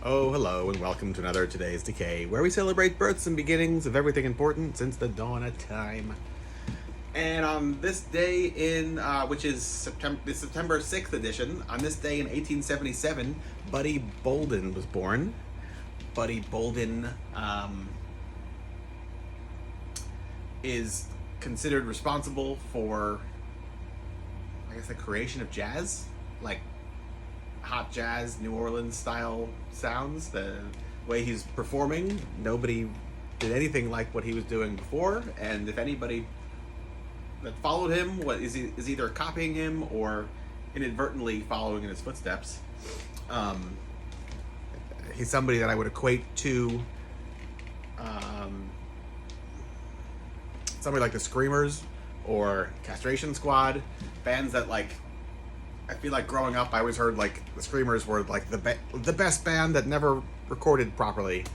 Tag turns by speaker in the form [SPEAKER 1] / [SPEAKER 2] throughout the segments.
[SPEAKER 1] Oh, hello, and welcome to another Today's Decay, where we celebrate births and beginnings of everything important since the dawn of time. And on this day which is the September 6th edition, on this day in 1877, Buddy Bolden was born. Buddy Bolden is considered responsible for, I guess, the creation of jazz, like hot jazz, New Orleans style sounds. The way he's performing, nobody did anything like what he was doing before, and if anybody that followed him is either copying him or inadvertently following in his footsteps. He's somebody that I would equate to somebody like the Screamers or Castration Squad, bands that, like, I feel like growing up I always heard like the Screamers were like the best band that never recorded properly,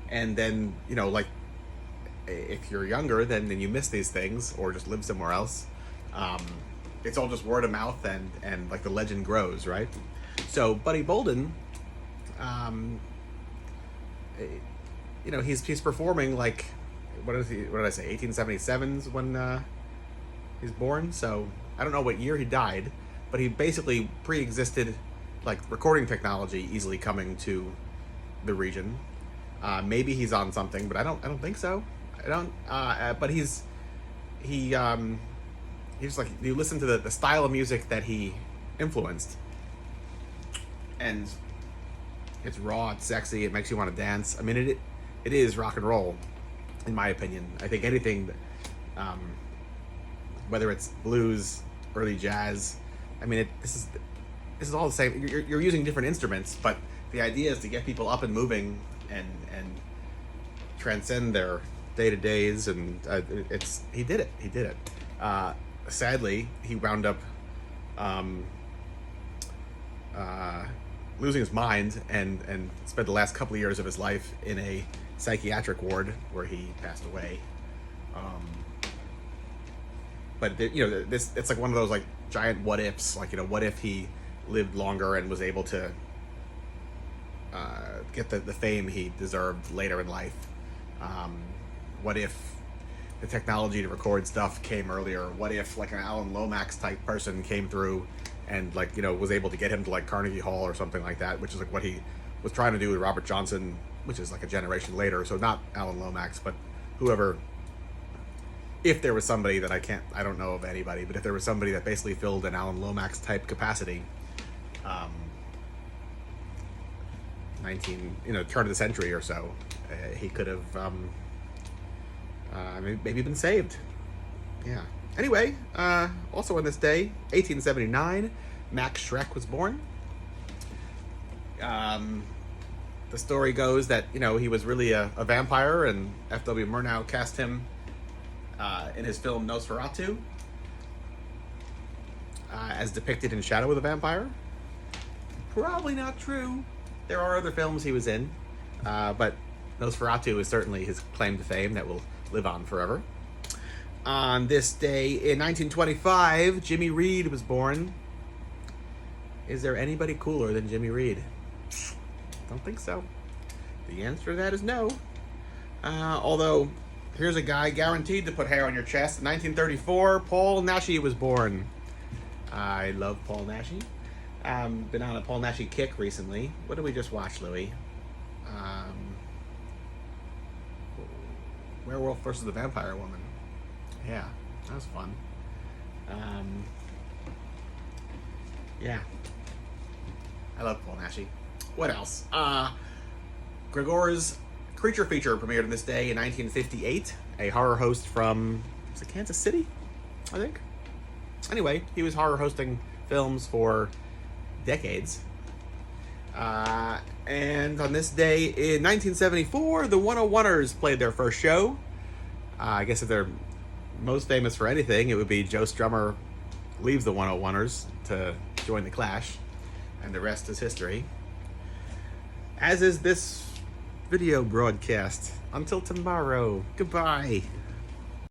[SPEAKER 1] and then, you know, like, if you're younger then you miss these things or just live somewhere else. It's all just word of mouth, and like the legend grows, right? So Buddy Bolden, you know, he's performing like, what did I say, 1877's when he's born. So I don't know what year he died, but he basically pre-existed like recording technology easily coming to the region. Maybe he's on something, but I don't think so. But he's like, you listen to the style of music that he influenced, and it's raw, it's sexy, it makes you want to dance. I mean, it is rock and roll, in my opinion. I think anything that, whether it's blues, early jazz, I mean, this is all the same. You're using different instruments, but the idea is to get people up and moving and transcend their day-to-days, and he did it. Sadly, he wound up losing his mind and spent the last couple of years of his life in a psychiatric ward where he passed away. But you know, it's like one of those like giant what ifs. Like, you know, what if he lived longer and was able to get the fame he deserved later in life? What if the technology to record stuff came earlier? What if like an Alan Lomax type person came through and, like, you know, was able to get him to like Carnegie Hall or something like that, which is like what he was trying to do with Robert Johnson, which is like a generation later. So not Alan Lomax, but whoever. If there was somebody that I don't know of anybody, but if there was somebody that basically filled an Alan Lomax type capacity, turn of the century or so, he could have maybe been saved. Yeah. Anyway, also on this day, 1879, Max Schreck was born. The story goes that, you know, he was really a vampire, and F.W. Murnau cast him in his film Nosferatu as depicted in Shadow of the Vampire. Probably not true. There are other films he was in, but Nosferatu is certainly his claim to fame that will live on forever. On this day in 1925, Jimmy Reed was born. Is there anybody cooler than Jimmy Reed? Don't think so. The answer to that is no. Although, here's a guy guaranteed to put hair on your chest. In 1934, Paul Naschy was born. I love Paul Naschy. Been on a Paul Naschy kick recently. What did we just watch, Louis? Werewolf versus the Vampire Woman. Yeah, that was fun. Yeah. I love Paul Naschy. What else? Gregor's Creature Feature premiered on this day in 1958. A horror host from, was it Kansas City, I think? Anyway, he was horror hosting films for decades. And on this day in 1974, the 101ers played their first show. I guess if they're most famous for anything, it would be Joe Strummer leaves the 101ers to join the Clash, and the rest is history. As is this video broadcast. Until tomorrow, goodbye.